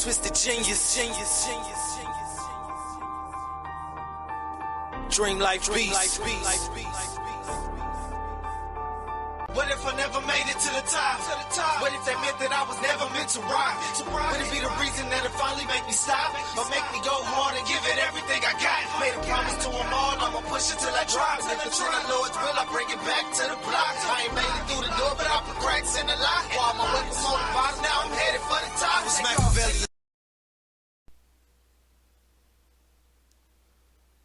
Twisted genius. Dream life beast. What if I never made it to the top? What if that meant that I was never meant to rock? Would it be the reason that it finally make me stop? Or make me go hard and give it everything I got? Made a promise to them all, I'ma push it till I drop. If it's in the Lord's will, I bring it back to the block. I ain't made it through the door, but I put cracks in the lock. While my way from on the bottom, now I'm headed for the top. It's Machiavelli.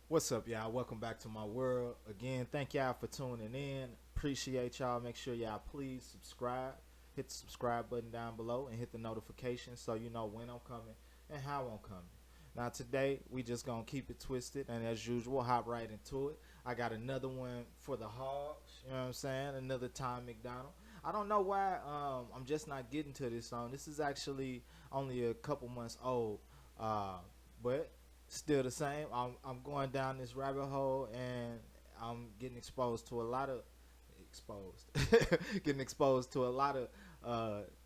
What's up, y'all? Welcome back to my world. Again, thank y'all for tuning in. Appreciate y'all. Make sure y'all please subscribe. Hit the subscribe button down below and hit the notification so you know when I'm coming and how I'm coming. Now today we just gonna keep it twisted, and as usual hop right into it. I got another one for the hogs, you know what I'm saying? Another Tom Macdonald. I don't know why I'm just not getting to this song. This is actually only a couple months old, but still the same. I'm going down this rabbit hole and I'm getting exposed to a lot of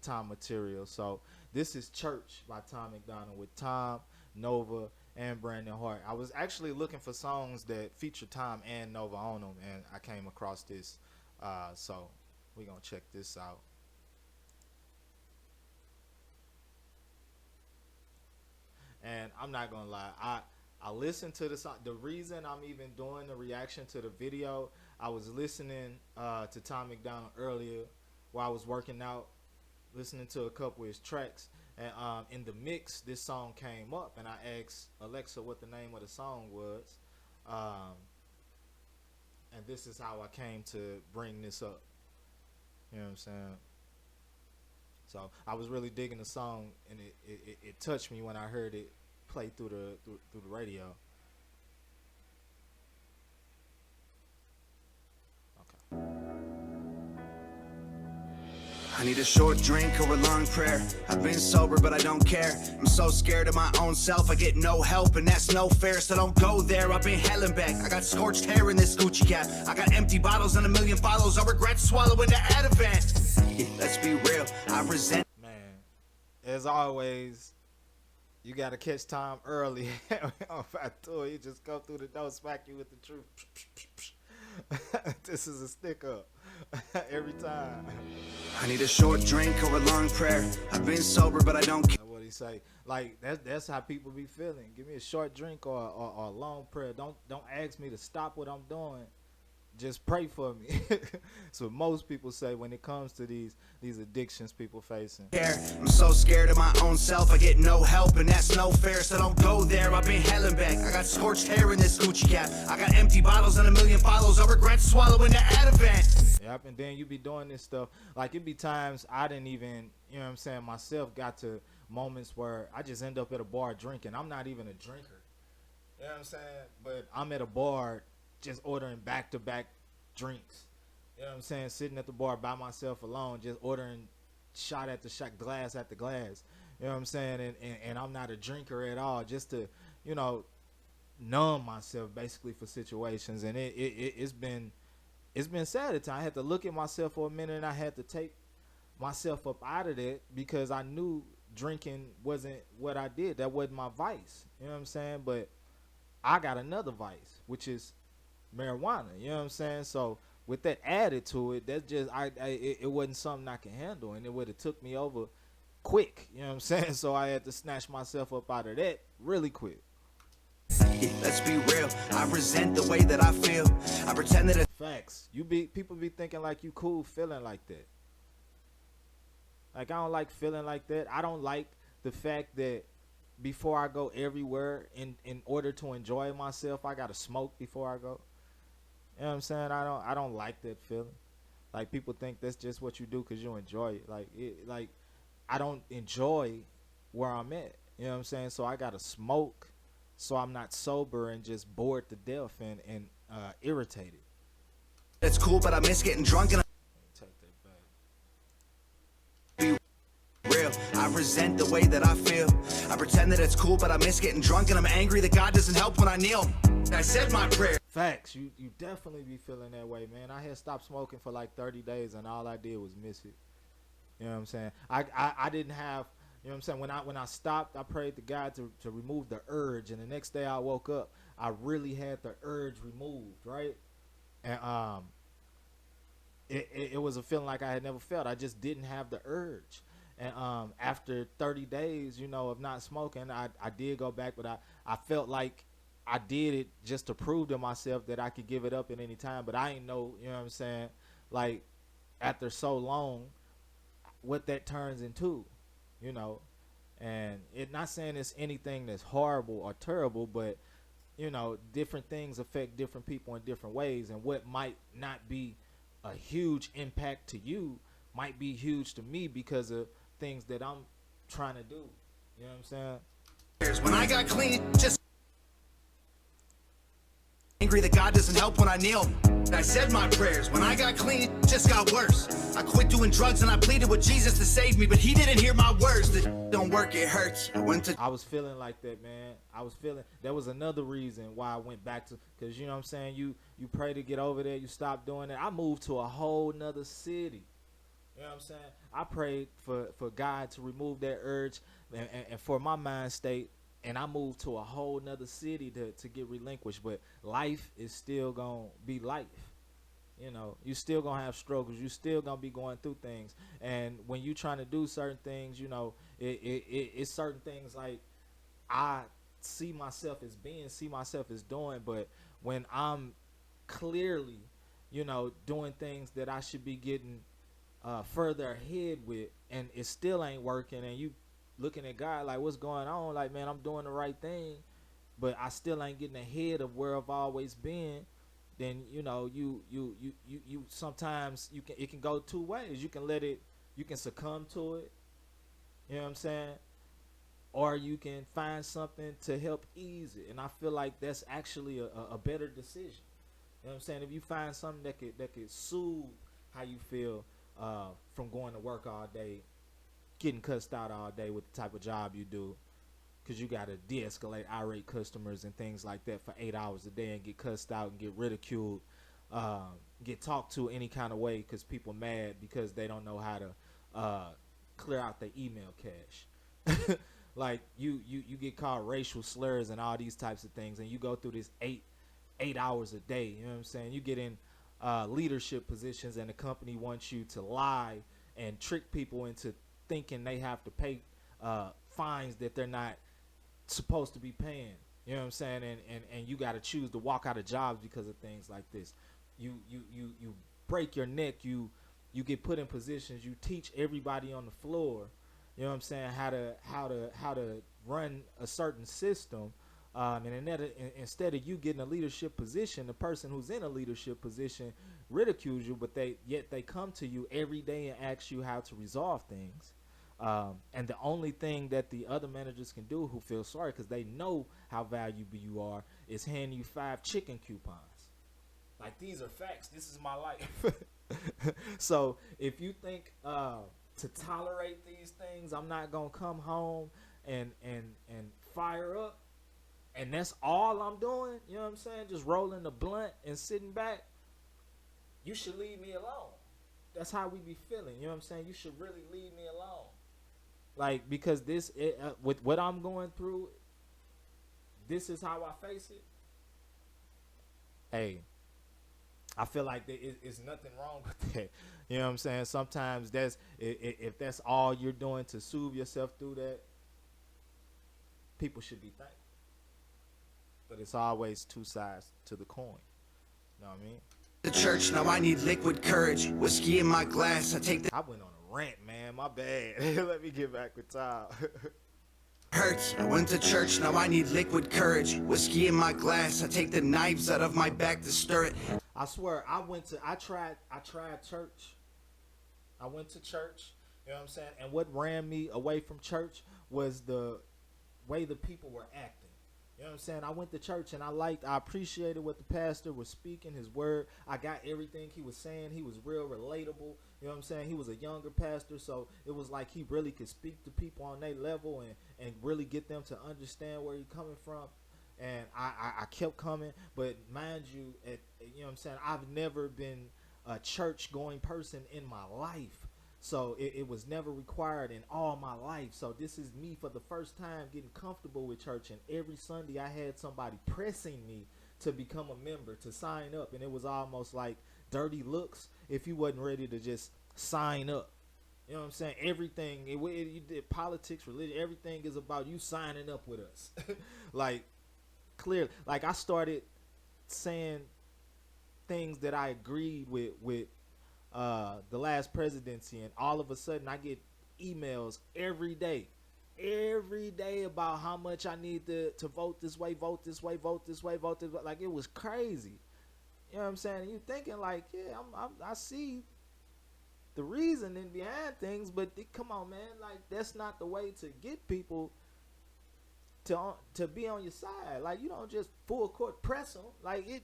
Tom material. So this is Church by Tom Macdonald with Tom, Nova, and Brandon Hart. I was actually looking for songs that feature Tom and Nova on them, and I came across this. So we're gonna check this out. And I'm not gonna lie, I listened to the song. The reason I'm even doing the reaction to the video, I was listening to Tom Macdonald earlier while I was working out, listening to a couple of his tracks, and in the mix this song came up, and I asked Alexa what the name of the song was, and this is how I came to bring this up. You know what I'm saying? So I was really digging the song, and it touched me when I heard it play through the radio. Okay. I need a short drink or a long prayer. I've been sober, but I don't care. I'm so scared of my own self. I get no help, and that's no fair. So don't go there. I've been hell and back. I got scorched hair in this Gucci cap. I got empty bottles and a million follows. I regret swallowing the Ativan. Let's be real. I resent. Man, as always, you gotta catch Tom early on Fat Tour. You just go through the door, smack you with the truth. This is a stick up every time. I need a short drink or a long prayer. I've been sober, but I don't care. What he say? Like that's how people be feeling. Give me a short drink or a long prayer. Don't ask me to stop what I'm doing. Just pray for me. So most people say when it comes to these addictions people facing. I'm so scared of my own self. I get no help, and that's no fair. So don't go there. I've been hell and back. I got scorched hair in this Gucci cap. I got empty bottles and a million follows. I regret swallowing the Ativan. Yep, and then you be doing this stuff. Like it be times I didn't even, you know what I'm saying, myself got to moments where I just end up at a bar drinking. I'm not even a drinker. You know what I'm saying? But I'm at a bar just ordering back-to-back drinks. You know what I'm saying? Sitting at the bar by myself alone, just ordering shot after shot, glass after glass. You know what I'm saying? And I'm not a drinker at all, just to, you know, numb myself basically for situations. And it's been sad at times. I had to look at myself for a minute, and I had to take myself up out of that because I knew drinking wasn't what I did. That wasn't my vice. You know what I'm saying? But I got another vice, which is marijuana. You know what I'm saying? So with that added to it, that's just it wasn't something I can handle, and it would have took me over quick. You know what I'm saying? So I had to snatch myself up out of that really quick. Let's be real. I resent the way that I feel. I pretend that it's Facts. People be thinking like you cool feeling like that. Like I don't like feeling like that. I don't like the fact that before I go everywhere, in order to enjoy myself, I gotta smoke before I go. You know what I'm saying? I don't like that feeling. Like people think that's just what you do because you enjoy it. Like I don't enjoy where I'm at. You know what I'm saying? So I gotta smoke so I'm not sober and just bored to death and irritated. It's cool, but I miss getting drunk and Take that back. real. I resent the way that I feel. I pretend that it's cool, but I miss getting drunk, and I'm angry that God doesn't help when I kneel. I said my prayer. Facts. You definitely be feeling that way, man. I had stopped smoking for like 30 days, and all I did was miss it. You know what I'm saying? I didn't have You know what I'm saying? When I stopped, I prayed to God to remove the urge, and the next day I woke up, I really had the urge removed, right? And it was a feeling like I had never felt. I just didn't have the urge. And after 30 days, of not smoking, I did go back, but I felt like I did it just to prove to myself that I could give it up at any time. But I ain't know, you know what I'm saying, like after so long, what that turns into, you know. And it not saying it's anything that's horrible or terrible, but different things affect different people in different ways, and what might not be a huge impact to you might be huge to me because of things that I'm trying to do. You know what I'm saying? When I got clean, just angry that God doesn't help when I kneel. I said my prayers. When I got clean, it just got worse. I quit doing drugs and I pleaded with Jesus to save me, but he didn't hear my words. That don't work, it hurts. I was feeling like that, man. There was another reason why I went back to, because you know what I'm saying, you pray to get over there, you stop doing it. I moved to a whole nother city. You know what I'm saying? I prayed for God to remove that urge and for my mind state, and I moved to a whole nother city to get relinquished. But life is still going to be life. You still going to have struggles. You still going to be going through things. And when you trying to do certain things, it's certain things like I see myself as doing. But when I'm clearly, doing things that I should be getting further ahead with, and it still ain't working, and you looking at God like, what's going on? Like, man, I'm doing the right thing, but I still ain't getting ahead of where I've always been. Then you sometimes it can go two ways. You can succumb to it. You know what I'm saying? Or you can find something to help ease it. And I feel like that's actually a better decision. You know what I'm saying? If you find something that could soothe how you feel from going to work all day, getting cussed out all day with the type of job you do, because you got to de-escalate irate customers and things like that for 8 hours a day and get cussed out and get ridiculed, get talked to any kind of way because people mad because they don't know how to clear out their email cache. Like you get called racial slurs and all these types of things, and you go through this eight hours a day. You know what I'm saying? You get in leadership positions, and the company wants you to lie and trick people into thinking they have to pay fines that they're not supposed to be paying. You know what I'm saying? And you got to choose to walk out of jobs because of things like this. You break your neck. You get put in positions. You teach everybody on the floor, you know what I'm saying, how to run a certain system. And instead of you getting a leadership position, the person who's in a leadership position ridicules you, but they come to you every day and ask you how to resolve things. And the only thing that the other managers can do, who feel sorry because they know how valuable you are, is hand you 5 chicken coupons. Like, these are facts. This is my life. So if you think to tolerate these things, I'm not gonna come home and fire up, and that's all I'm doing, you know what I'm saying, just rolling the blunt and sitting back, you should leave me alone. That's how we be feeling, you know what I'm saying? You should really leave me alone. Like, because with what I'm going through, this is how I face it. Hey, I feel like it's nothing wrong with that. You know what I'm saying? Sometimes if that's all you're doing to soothe yourself through that, people should be thankful. But it's always two sides to the coin. You know what I mean? The church, now I need liquid courage. Whiskey in my glass, I went on a rant, man. My bad. Let me get back with Tom. Hurts. I went to church, now I need liquid courage. Whiskey in my glass, I take the knives out of my back to stir it. I swear, I tried church. I went to church, you know what I'm saying? And what ran me away from church was the way the people were acting. You know what I'm saying? I went to church and I appreciated what the pastor was speaking, his word. I got everything he was saying. He was real relatable. You know what I'm saying? He was a younger pastor, so it was like he really could speak to people on their level and really get them to understand where he's coming from. And I kept coming, but mind you, you know what I'm saying, I've never been a church-going person in my life. So it was never required in all my life. So this is me for the first time getting comfortable with church. And every Sunday I had somebody pressing me to become a member, to sign up. And it was almost like dirty looks if you wasn't ready to just sign up. You know what I'm saying? Everything, you did politics, religion, everything is about you signing up with us. Like, clearly. Like, I started saying things that I agreed with the last presidency, and all of a sudden I get emails every day about how much I need to vote this way, vote this way, vote this way, vote this way. Like, it was crazy. You know what I'm saying? And you thinking like, yeah, I see the reasoning behind things, but come on, man, like, that's not the way to get people to be on your side. Like, you don't just full court press them. Like, it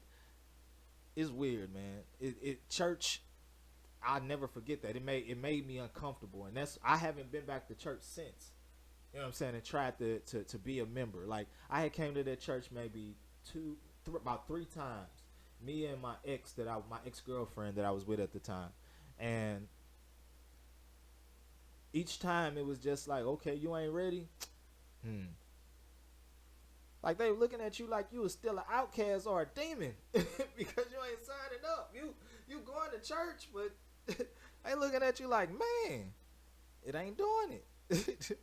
is weird, man. Church, I'll never forget that. It made me uncomfortable, and I haven't been back to church since. You know what I'm saying? And tried to be a member. Like, I had came to that church maybe about 3 times. Me and my ex-girlfriend that I was with at the time, and each time it was just like, okay, you ain't ready. Like, they were looking at you like you was still an outcast or a demon because you ain't signing up. You going to church, but they looking at you like, man, it ain't doing it.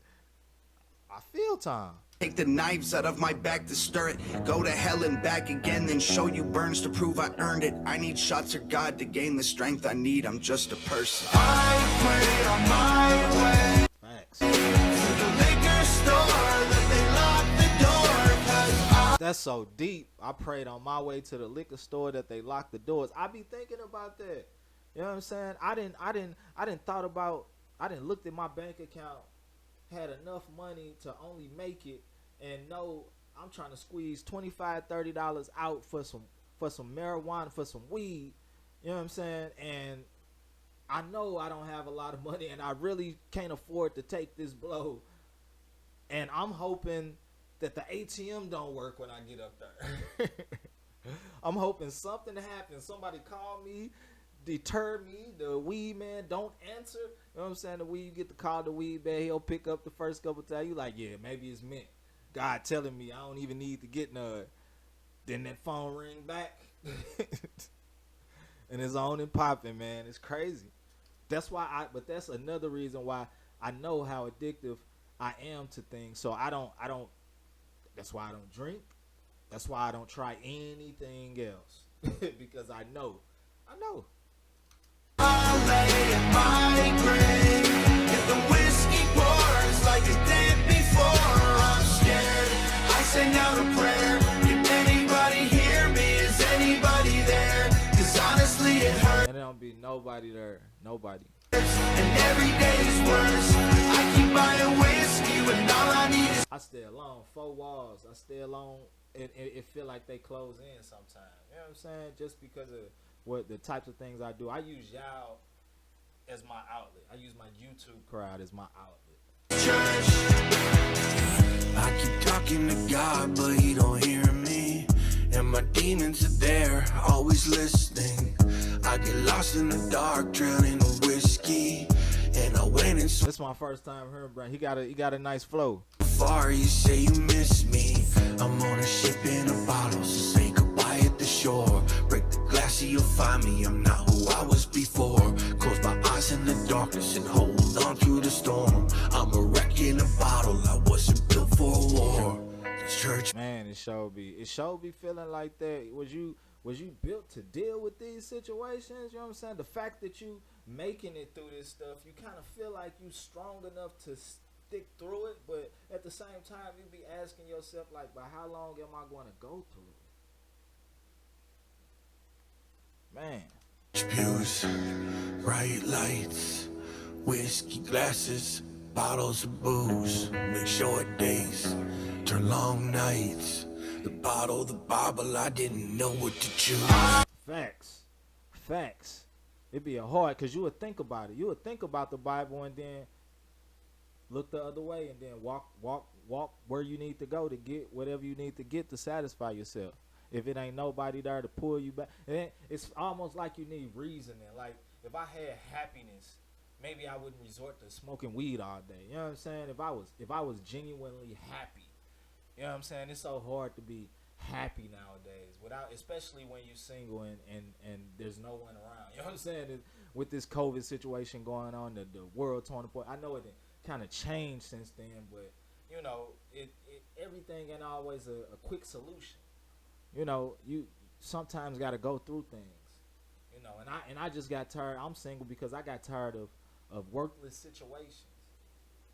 I feel time. Take the knives out of my back to stir it. Go to hell and back again, then show you burns to prove I earned it. I need shots of God to gain the strength I need. I'm just a person. I pray on my way. Facts. To the liquor store that they lock the door. That's so deep. I prayed on my way to the liquor store that they locked the doors. I be thinking about that. You know what I'm saying? I didn't look at my bank account, had enough money to only make it, and know I'm trying to squeeze $25, $30 out for some marijuana, for some weed. You know what I'm saying? And I know I don't have a lot of money, and I really can't afford to take this blow. And I'm hoping that the ATM don't work when I get up there. I'm hoping something happens. Somebody call me, deter me. The weed man don't answer. You know what I'm saying? The weed, you get to call the weed man, he'll pick up the first couple times. You like, yeah, maybe it's meant. God telling me I don't even need to get none. Then that phone ring back. And it's on and popping, man. It's crazy. That's that's another reason why I know how addictive I am to things. So that's why I don't drink. That's why I don't try anything else. Because I know. I'll lay in my grave. If the whiskey pours like it did before, I'm scared. I send out a prayer. Can anybody hear me? Is anybody there? 'Cause honestly it hurts. And there don't be nobody there. Nobody. And every day's worse. I keep buying whiskey when all I need is. I stay alone. 4 walls. I stay alone. It feel like they close in sometimes. You know what I'm saying? Just because of what the types of things I do. I use y'all as my outlet. I use my YouTube crowd as my outlet. I keep talking to God, but he don't hear me. And my demons are there, always listening. I get lost in the dark, drowning in whiskey. And I went in so This is my first time hearing Brian. He got a nice flow. far, you say you miss me. I'm on a ship in a bottle, so say goodbye at the shore. Break the glass so you'll find me, I'm not who I was before. Close my eyes in the darkness and hold on through the storm. I'm a wreck in a bottle, I wasn't built for a war. This church, Man, it sure be feeling like that. Was you built to deal with these situations? You know what I'm saying? The fact that you making it through this stuff, you kind of feel like you strong enough to stick through it, but at the same time you be asking yourself like, but how long am I going to go through it? Man. pews, bright lights, whiskey glasses, bottles of booze. Make short days, turn long nights. The bottle, the Bible, I didn't know what to choose. Facts. It'd be a hard, because you would think about it. You would think about the Bible and then look the other way and then walk where you need to go to get whatever you need to get to satisfy yourself. If it ain't nobody there to pull you back, and it's almost like you need reasoning. Like, if I had happiness, maybe I wouldn't resort to smoking weed all day. You know what I'm saying? If I was genuinely happy, you know what I'm saying? It's so hard to be happy nowadays without, especially when you're single and there's no one around. You know what I'm saying? With this COVID situation going on, the world torn apart. I know it kind of changed since then, but you know, everything ain't always a quick solution. You know, you sometimes got to go through things. You know, and I just got tired. I'm single because I got tired of worthless situations.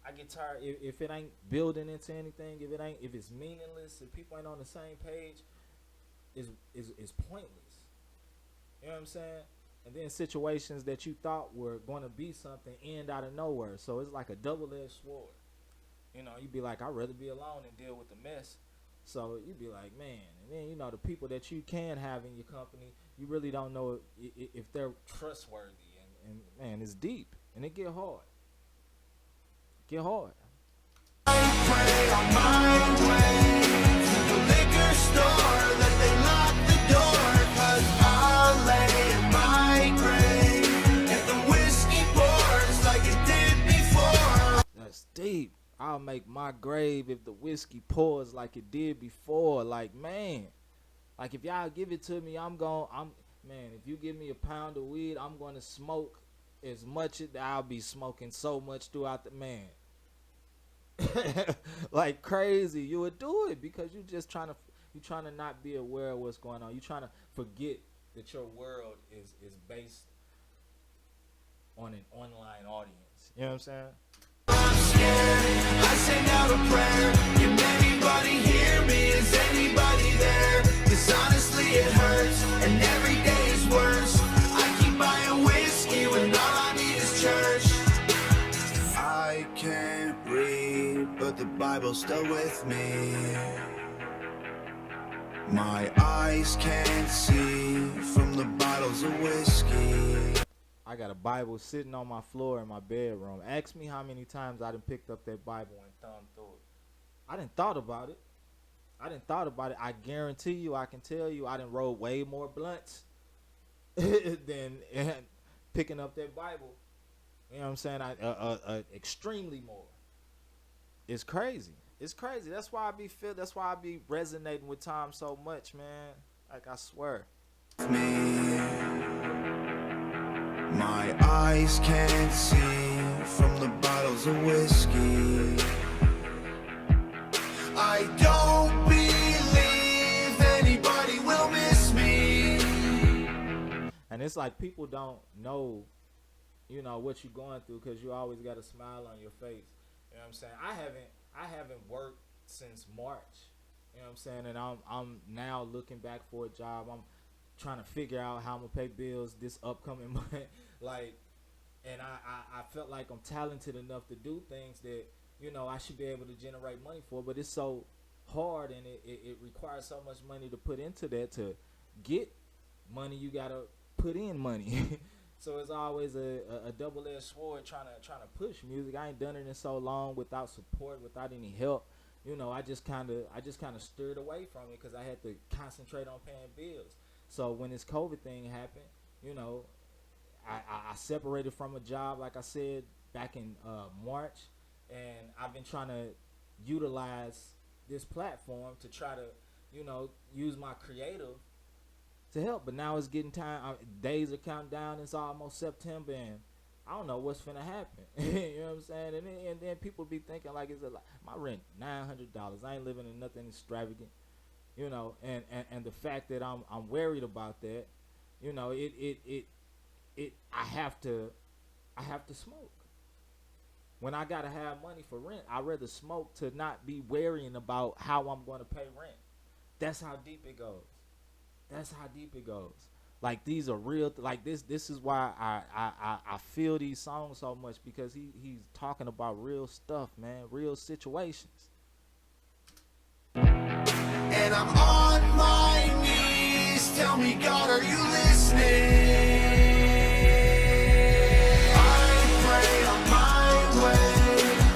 I get tired if it ain't building into anything. If it's meaningless, if people ain't on the same page, is pointless. You know what I'm saying? And then situations that you thought were going to be something end out of nowhere. So it's like a double-edged sword. You know, you'd be like, I'd rather be alone and deal with the mess. So you'd be like, man. And then, you know, the people that you can have in your company, you really don't know if they're trustworthy. And man, it's deep. And it get hard. Get hard. I pray on my way to the liquor store that they lock the door, 'cause I'll lay in my grave if the whiskey pours like it did before. That's deep. I'll make my grave if the whiskey pours like it did before. Like, man. Like, if y'all give it to me, man, if you give me a pound of weed, I'm going to smoke as much as I'll be smoking so much throughout the, man. Like crazy. You would do it because you trying to not be aware of what's going on. You trying to forget that your world is based on an online audience. You know what I'm saying? I'm scared, I send out a prayer. Can anybody hear me? Is anybody there? 'Cause honestly it hurts, and every day is worse. I keep buying whiskey when all I need is church. I can't read, but the Bible's still with me. My eyes can't see from the bottles of whiskey. I got a Bible sitting on my floor in my bedroom. Ask me how many times I done picked up that Bible and thumbed through it. I done thought about it. I guarantee you, I can tell you, I done rolled way more blunts than picking up that Bible. You know what I'm saying? Extremely more. It's crazy. It's crazy. That's why I be resonating with Tom so much, man. Like, I swear. My eyes can't see from the bottles of whiskey. I don't believe anybody will miss me. And it's like people don't know, you know, what you're going through because you always got a smile on your face. You know what I'm saying? I haven't worked since March. You know what I'm saying? And I'm now looking back for a job. I'm trying to figure out how I'm gonna pay bills this upcoming month. Like, and I felt like I'm talented enough to do things that, you know, I should be able to generate money for, but it's so hard and it requires so much money to put into that. To get money, you gotta put in money. So it's always a double-edged sword trying to push music. I ain't done it in so long without support, without any help. You know, I just kind of steered away from it because I had to concentrate on paying bills. So when this COVID thing happened, you know, I separated from a job, like I said, back in March, and I've been trying to utilize this platform to try to, you know, use my creative to help. But now it's getting time. Days are counting down. It's almost September, and I don't know what's finna happen. You know what I'm saying? And then people be thinking like, it's my rent $900. I ain't living in nothing extravagant. You know, and the fact that I'm worried about that, you know, I have to smoke. When I gotta have money for rent, I'd rather smoke to not be worrying about how I'm going to pay rent. That's how deep it goes. Like, these are real. Like, this is why I feel these songs so much, because he's talking about real stuff, man, real situations. And I'm on my knees. Tell me, God, are you listening? I pray on my way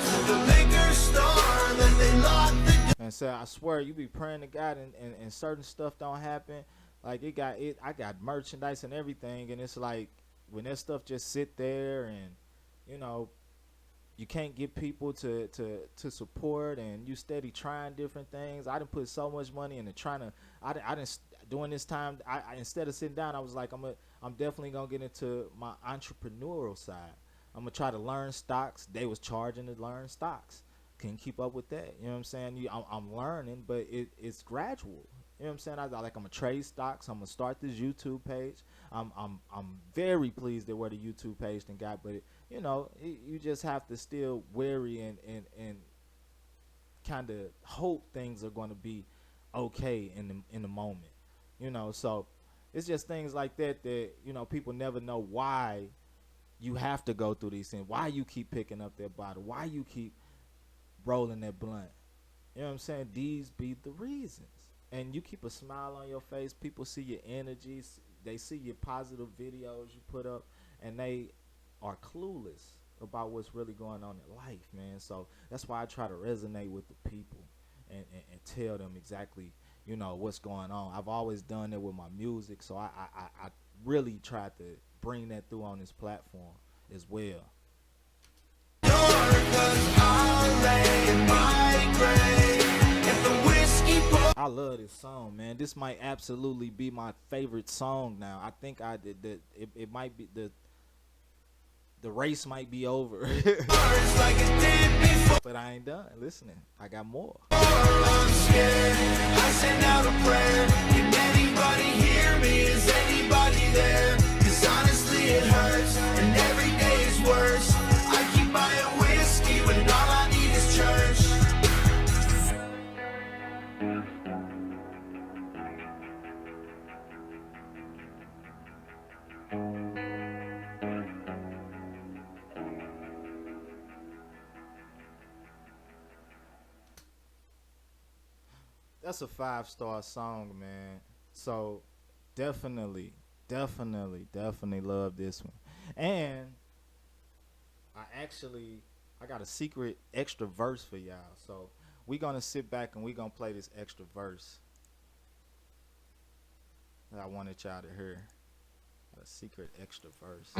to the liquor store that they lock the. And so I swear, you be praying to God, and certain stuff don't happen. Like, I got merchandise and everything, and it's like when that stuff just sit there and you know, you can't get people to support, and you steady trying different things. I didn't put so much money into trying to. I didn't during this time. I instead of sitting down, I was like, I'm definitely gonna get into my entrepreneurial side. I'm gonna try to learn stocks. They was charging to learn stocks. Couldn't keep up with that. You know what I'm saying? I'm learning, but it's gradual. You know what I'm saying? I'm gonna trade stocks. I'm gonna start this YouTube page. I'm very pleased at where the YouTube page then got, but you just have to still wary and kind of hope things are going to be okay in the moment. So it's just things like that people never know why you have to go through these things, why you keep picking up that bottle, why you keep rolling that blunt. You know what I'm saying? These be the reasons. And you keep a smile on your face. People see your energies. They see your positive videos you put up, and they are clueless about what's really going on in life, man. So that's why I try to resonate with the people and tell them exactly, what's going on. I've always done it with my music, so I really tried to bring that through on this platform as well. I love this song, man. This might absolutely be my favorite song now. I think I did that. It might be the race might be over, but I ain't done listening. I got more. I'm scared. I send out a prayer. Can anybody hear me? Is anybody there? 'Cause honestly it hurts, and every day is worse. I keep buying whiskey when all I need is church. That's a 5-star song, man. So definitely love this one. And I got a secret extra verse for y'all. So we're gonna sit back and we're gonna play this extra verse that I wanted y'all to hear. Got a secret extra verse.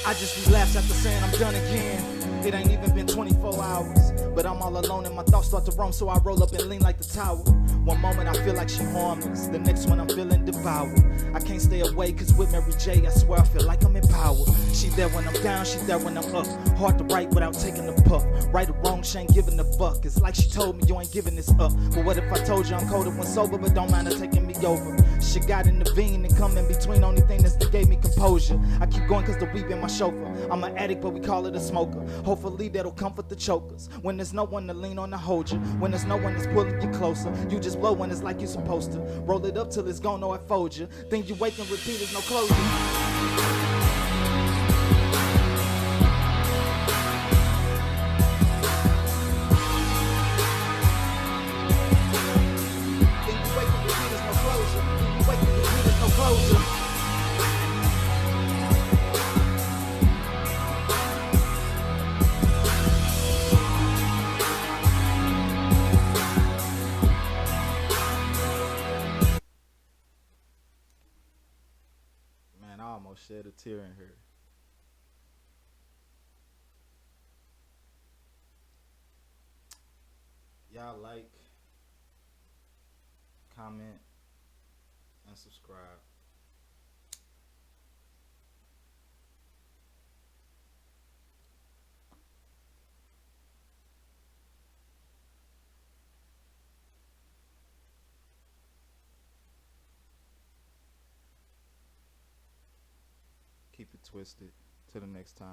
I just relapsed after saying I'm done again. It ain't even been 24 hours, but I'm all alone and my thoughts start to roam, so I roll up and lean like the tower. One moment I feel like she harmless, the next one I'm feeling devoured. I can't stay away cause with Mary J, I swear I feel like I'm empowered. She there when I'm down, she there when I'm up. Hard to write without taking a puff. Right or wrong, she ain't giving a fuck. It's like she told me you ain't giving this up. But what if I told you I'm colder when sober, but don't mind her taking me over? She got in the vein and come in between, only thing that's that gave me composure. I keep going cause the weed been my chauffeur. I'm an addict, but we call it a smoker. Hopefully that'll comfort the chokers. When there's no one to lean on to hold you, when there's no one that's pulling you closer, you just blow when it's like you're supposed to. Roll it up till it's gone, no I fold you. Then you wake and repeat, there's no closure. Shed a tear in here. Y'all like, comment, and subscribe. Keep it twisted. Till the next time.